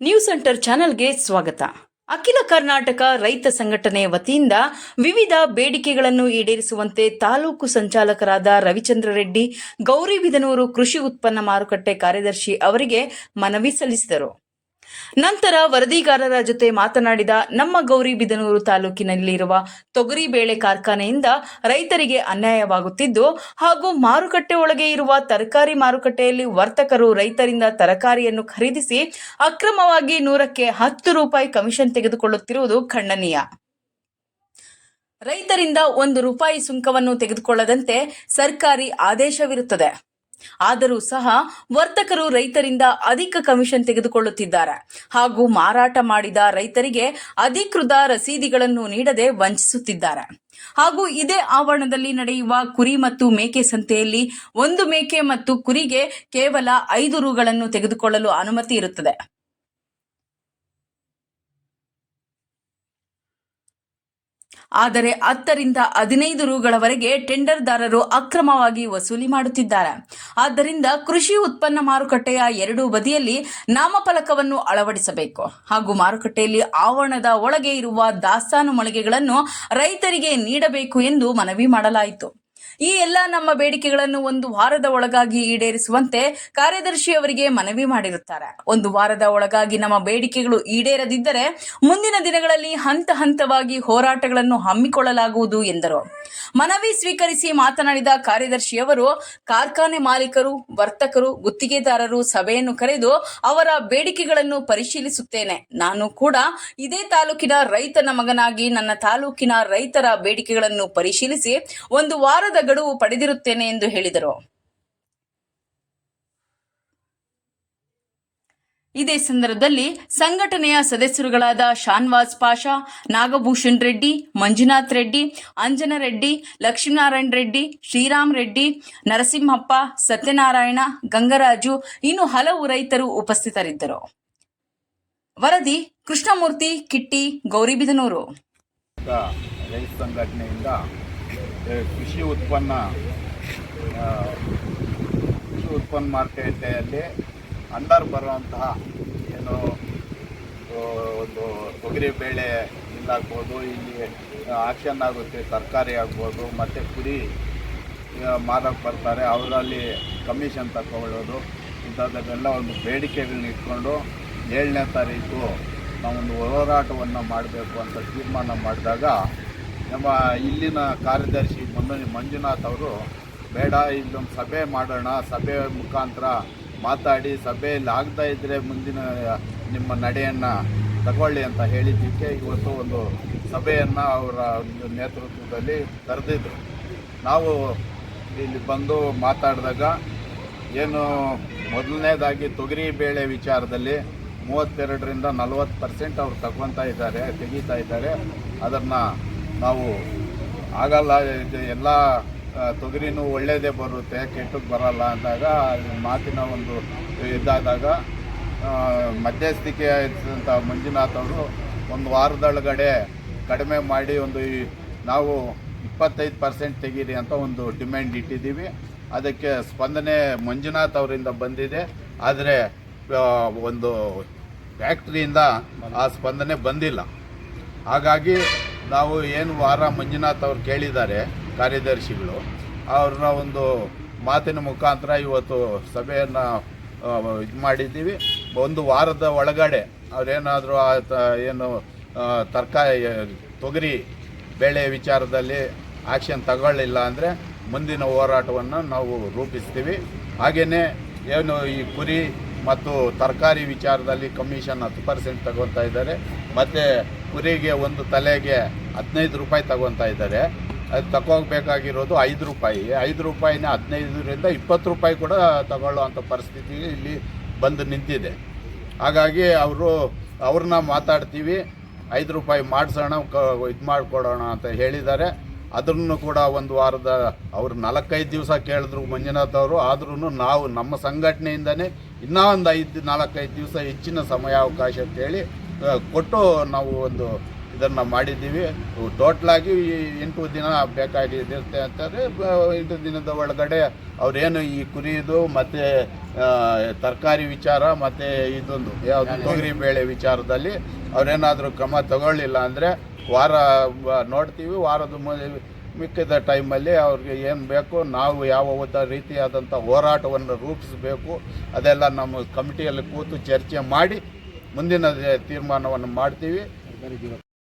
News centre ಚಾನೆಲ್ಗೆ ಸ್ವಾಗತ. ಅಖಿಲ ಕರ್ನಾಟಕ ರೈತ ಸಂಘಟನೆ ವತಿಯಿಂದ ವಿವಿಧ ಬೇಡಿಕೆಗಳನ್ನು ಈಡೇರಿಸುವಂತೆ ತಾಲೂಕು ಸಂಚಾಲಕರಾದ ರವಿಚಂದ್ರ ರೆಡ್ಡಿ, ಗೌರಿಬಿದನೂರು ಕೃಷಿ ಉತ್ಪನ್ನ ಮಾರುಕಟ್ಟೆ ಕಾರ್ಯದರ್ಶಿ ಅವರಿಗೆ ಮನವಿ ಸಲ್ಲಿಸಿದರು. ನಂತರ ವರದಿಗಾರರ ಜೊತೆ ಮಾತನಾಡಿದ ನಮ್ಮ ಗೌರಿಬಿದನೂರು ತಾಲೂಕಿನಲ್ಲಿರುವ ತೊಗರಿಬೇಳೆ ಕಾರ್ಖಾನೆಯಿಂದ ರೈತರಿಗೆ ಅನ್ಯಾಯವಾಗುತ್ತಿದ್ದು ಹಾಗೂ ಮಾರುಕಟ್ಟೆ ಒಳಗೆ ಇರುವ ತರಕಾರಿ ಮಾರುಕಟ್ಟೆಯಲ್ಲಿ ವರ್ತಕರು ರೈತರಿಂದ ತರಕಾರಿಯನ್ನು ಖರೀದಿಸಿ ಅಕ್ರಮವಾಗಿ 100ಕ್ಕೆ 10 ರೂಪಾಯಿ ಕಮಿಷನ್ ತೆಗೆದುಕೊಳ್ಳುತ್ತಿರುವುದು ಖಂಡನೀಯ. ರೈತರಿಂದ 1 ರೂಪಾಯಿ ಸುಂಕವನ್ನು ತೆಗೆದುಕೊಳ್ಳದಂತೆ ಸರ್ಕಾರಿ ಆದೇಶವಿರುತ್ತದೆ. ಆದರೂ ಸಹ ವರ್ತಕರು ರೈತರಿಂದ ಅಧಿಕ ಕಮಿಷನ್ ತೆಗೆದುಕೊಳ್ಳುತ್ತಿದ್ದಾರೆ ಹಾಗೂ ಮಾರಾಟ ಮಾಡಿದ ರೈತರಿಗೆ ಅಧಿಕೃತ ರಸೀದಿಗಳನ್ನು ನೀಡದೆ ವಂಚಿಸುತ್ತಿದ್ದಾರೆ. ಹಾಗೂ ಇದೇ ಆವರಣದಲ್ಲಿ ನಡೆಯುವ ಕುರಿ ಮತ್ತು ಮೇಕೆ ಸಂತೆಯಲ್ಲಿ ಒಂದು ಮೇಕೆ ಮತ್ತು ಕುರಿಗೆ ಕೇವಲ 5 ರೂಗಳನ್ನು ತೆಗೆದುಕೊಳ್ಳಲು ಅನುಮತಿ ಇರುತ್ತದೆ. ಆದರೆ 10 ರಿಂದ 15 ರೂಗಳವರೆಗೆ ಟೆಂಡರ್ದಾರರು ಅಕ್ರಮವಾಗಿ ವಸೂಲಿ ಮಾಡುತ್ತಿದ್ದಾರೆ. ಆದ್ದರಿಂದ ಕೃಷಿ ಉತ್ಪನ್ನ ಮಾರುಕಟ್ಟೆಯ ಎರಡೂ ಬದಿಯಲ್ಲಿ ನಾಮಫಲಕವನ್ನು ಅಳವಡಿಸಬೇಕು ಹಾಗೂ ಮಾರುಕಟ್ಟೆಯಲ್ಲಿ ಆವರಣದ ಒಳಗೆ ಇರುವ ದಾಸ್ತಾನು ಮಳಿಗೆಗಳನ್ನು ರೈತರಿಗೆ ನೀಡಬೇಕು ಎಂದು ಮನವಿ ಮಾಡಲಾಯಿತು. ಈ ಎಲ್ಲ ನಮ್ಮ ಬೇಡಿಕೆಗಳನ್ನು 1 ವಾರದ ಒಳಗಾಗಿ ಈಡೇರಿಸುವಂತೆ ಕಾರ್ಯದರ್ಶಿಯವರಿಗೆ ಮನವಿ ಮಾಡಿರುತ್ತಾರೆ. 1 ವಾರದ ಒಳಗಾಗಿ ನಮ್ಮ ಬೇಡಿಕೆಗಳು ಈಡೇರದಿದ್ದರೆ ಮುಂದಿನ ದಿನಗಳಲ್ಲಿ ಹಂತ ಹಂತವಾಗಿ ಹೋರಾಟಗಳನ್ನು ಹಮ್ಮಿಕೊಳ್ಳಲಾಗುವುದು ಎಂದರು. ಮನವಿ ಸ್ವೀಕರಿಸಿ ಮಾತನಾಡಿದ ಕಾರ್ಯದರ್ಶಿಯವರು, ಕಾರ್ಖಾನೆ ಮಾಲೀಕರು, ವರ್ತಕರು, ಗುತ್ತಿಗೆದಾರರು ಸಭೆಯನ್ನು ಕರೆದು ಅವರ ಬೇಡಿಕೆಗಳನ್ನು ಪರಿಶೀಲಿಸುತ್ತೇನೆ. ನಾನು ಕೂಡ ಇದೇ ತಾಲೂಕಿನ ರೈತನ ಮಗನಾಗಿ ನನ್ನ ತಾಲೂಕಿನ ರೈತರ ಬೇಡಿಕೆಗಳನ್ನು ಪರಿಶೀಲಿಸಿ 1 ವಾರದ ಗಡುವು ಪಡೆದಿರುತ್ತೇನೆ ಎಂದು ಹೇಳಿದರು. ಇದೇ ಸಂದರ್ಭದಲ್ಲಿ ಸಂಘಟನೆಯ ಸದಸ್ಯರುಗಳಾದ ಶಾನ್ವಾಜ್ ಪಾಷಾ, ನಾಗಭೂಷಣ್ ರೆಡ್ಡಿ, ಮಂಜುನಾಥ್ ರೆಡ್ಡಿ, ಅಂಜನ ರೆಡ್ಡಿ, ಲಕ್ಷ್ಮೀನಾರಾಯಣ ರೆಡ್ಡಿ, ಶ್ರೀರಾಮ್ ರೆಡ್ಡಿ, ನರಸಿಂಹಪ್ಪ, ಸತ್ಯನಾರಾಯಣ, ಗಂಗರಾಜು ಇನ್ನು ಹಲವು ರೈತರು ಉಪಸ್ಥಿತರಿದ್ದರು. ವರದಿ ಕೃಷ್ಣಮೂರ್ತಿ ಕಿಟ್ಟಿ, ಗೌರಿಬಿದನೂರು. ರೈತ ಸಂಘಟನೆಯಿಂದ ಕೃಷಿ ಉತ್ಪನ್ನ ಮಾರುಕಟ್ಟೆಯಲ್ಲಿ ಅಂಡರ್ ಬರುವಂತಹ ಏನು ಒಂದು ತೊಗರಿ ಬೇಳೆ ಇಲ್ಲಾಗ್ಬೋದು, ಇಲ್ಲಿ ಆಕ್ಷನ್ ಆಗುತ್ತೆ, ತರಕಾರಿ ಆಗ್ಬೋದು, ಮತ್ತು ಕುರಿ ಮಾರಕ್ಕೆ ಬರ್ತಾರೆ, ಅವರಲ್ಲಿ ಕಮಿಷನ್ ತಗೊಳ್ಳೋದು, ಇಂಥದ್ದೆಲ್ಲ ಒಂದು ಬೇಡಿಕೆಗಳನ್ನ ಇಟ್ಕೊಂಡು 7ನೇ ತಾರೀಕು ನಾವೊಂದು ಹೋರಾಟವನ್ನು ಮಾಡಬೇಕು ಅಂತ ತೀರ್ಮಾನ ಮಾಡಿದಾಗ ನಮ್ಮ ಇಲ್ಲಿನ ಕಾರ್ಯದರ್ಶಿ ಮಂಜುನಾಥ್ ಅವರು, ಬೇಡ ಇಲ್ಲೊಂದು ಸಭೆ ಮಾಡೋಣ, ಸಭೆ ಮುಖಾಂತರ ಮಾತಾಡಿ ಸಭೆಯಲ್ಲಿ ಆಗ್ತಾ ಇದ್ದರೆ ಮುಂದಿನ ನಿಮ್ಮ ನಡೆಯನ್ನು ತಗೊಳ್ಳಿ ಅಂತ ಹೇಳಿದ್ದಕ್ಕೆ ಇವತ್ತು ಒಂದು ಸಭೆಯನ್ನು ಅವರ ನೇತೃತ್ವದಲ್ಲಿ ಕರೆದಿದ್ರು. ನಾವು ಇಲ್ಲಿ ಬಂದು ಮಾತಾಡಿದಾಗ ಏನು ಮೊದಲನೇದಾಗಿ ತೊಗರಿ ಬೇಳೆ ವಿಚಾರದಲ್ಲಿ 32ರಿಂದ 40% ಅವರು ತೆಗೀತಾ ಇದ್ದಾರೆ. ಅದನ್ನು ನಾವು ಆಗಲ್ಲ, ಎಲ್ಲ ತೊಗರಿನೂ ಒಳ್ಳೆಯದೇ ಬರುತ್ತೆ, ಕೆಟ್ಟಕ್ಕೆ ಬರಲ್ಲ ಅಂದಾಗ ಮಾತಿನ ಒಂದು ಇದಾದಾಗ ಮಧ್ಯಸ್ಥಿಕೆ ಇದ್ದಂಥ ಮಂಜುನಾಥ್ ಅವರು 1 ವಾರದೊಳಗಡೆ ಕಡಿಮೆ ಮಾಡಿ ನಾವು 25% ತೆಗೀರಿ ಅಂತ ಒಂದು ಡಿಮ್ಯಾಂಡ್ ಇಟ್ಟಿದ್ದೀವಿ. ಅದಕ್ಕೆ ಸ್ಪಂದನೆ ಮಂಜುನಾಥ್ ಅವರಿಂದ ಬಂದಿದೆ. ಆದರೆ ಒಂದು ಫ್ಯಾಕ್ಟ್ರಿಯಿಂದ ಆ ಸ್ಪಂದನೆ ಬಂದಿಲ್ಲ. ಹಾಗಾಗಿ ನಾವು ಏನು ವಾರ ಮಂಜುನಾಥ್ ಅವ್ರು ಕೇಳಿದ್ದಾರೆ ಕಾರ್ಯದರ್ಶಿಗಳು, ಅವ್ರನ್ನ ಒಂದು ಮಾತಿನ ಮುಖಾಂತರ ಇವತ್ತು ಸಭೆಯನ್ನು ಇದು ಮಾಡಿದ್ದೀವಿ. 1 ವಾರದ ಒಳಗಡೆ ಅವರೇನಾದರೂ ಏನು ತೊಗರಿ ಬೇಳೆ ವಿಚಾರದಲ್ಲಿ ಆ್ಯಕ್ಷನ್ ತಗೊಳ್ಳಿಲ್ಲ ಅಂದರೆ ಮುಂದಿನ ಹೋರಾಟವನ್ನು ನಾವು ರೂಪಿಸ್ತೀವಿ. ಹಾಗೆಯೇ ಏನು ಈ ಕುರಿ ಮತ್ತು ತರಕಾರಿ ವಿಚಾರದಲ್ಲಿ ಕಮಿಷನ್ 10% ತಗೊತಾ ಇದ್ದಾರೆ, ಮತ್ತು ಕುರಿಗೆ ಒಂದು ತಲೆಗೆ 15 ರೂಪಾಯಿ ತಗೊತಾ ಇದ್ದಾರೆ. ಅದು ತಗೋಬೇಕಾಗಿರೋದು 5 ರೂಪಾಯಿ. 5 ರೂಪಾಯಿನ 15ರಿಂದ 20 ರೂಪಾಯಿ ಕೂಡ ತಗೊಳ್ಳೋವಂಥ ಪರಿಸ್ಥಿತಿ ಇಲ್ಲಿ ಬಂದು ನಿಂತಿದೆ. ಹಾಗಾಗಿ ಅವ್ರನ್ನ ಮಾತಾಡ್ತೀವಿ, 5 ರೂಪಾಯಿ ಮಾಡಿಸೋಣ, ಇದು ಮಾಡಿಕೊಡೋಣ ಅಂತ ಹೇಳಿದ್ದಾರೆ. ಅದನ್ನು ಕೂಡ 1 ವಾರದ ಅವರು 45 ದಿವಸ ಕೇಳಿದ್ರು ಮಂಜುನಾಥ್ ಅವರು. ಆದ್ರೂ ನಾವು ನಮ್ಮ ಸಂಘಟನೆಯಿಂದನೇ ಇನ್ನೂ ಒಂದು 4-5 ದಿವಸ ಹೆಚ್ಚಿನ ಸಮಯಾವಕಾಶ ಕೇಳಿ ಕೊಟ್ಟು ನಾವು ಒಂದು ಇದನ್ನು ಮಾಡಿದ್ದೀವಿ. ಟೋಟ್ಲಾಗಿ 8 ದಿನ ಬೇಕಾಗಿರುತ್ತೆ ಅಂತಾರೆ. 8 ದಿನದ ಒಳಗಡೆ ಅವರೇನು ಈ ಕುರಿದು ಮತ್ತು ತರಕಾರಿ ವಿಚಾರ ಮತ್ತು ಇದೊಂದು ಯಾವುದು ತೊಗರಿ ಬೇಳೆ ವಿಚಾರದಲ್ಲಿ ಅವರೇನಾದರೂ ಕ್ರಮ ತಗೊಳ್ಳಿಲ್ಲ ಅಂದರೆ ನೋಡ್ತೀವಿ. ವಾರದ ಮಿಕ್ಕಿದ ಟೈಮಲ್ಲಿ ಅವ್ರಿಗೆ ಏನು ಬೇಕು ನಾವು ಯಾವ ರೀತಿಯಾದಂಥ ಹೋರಾಟವನ್ನು ರೂಪಿಸಬೇಕು ಅದೆಲ್ಲ ನಮ್ಮ ಕಮಿಟಿಯಲ್ಲಿ ಕೂತು ಚರ್ಚೆ ಮಾಡಿ ಮುಂದಿನ ತೀರ್ಮಾನವನ್ನು ಮಾಡ್ತೀವಿ.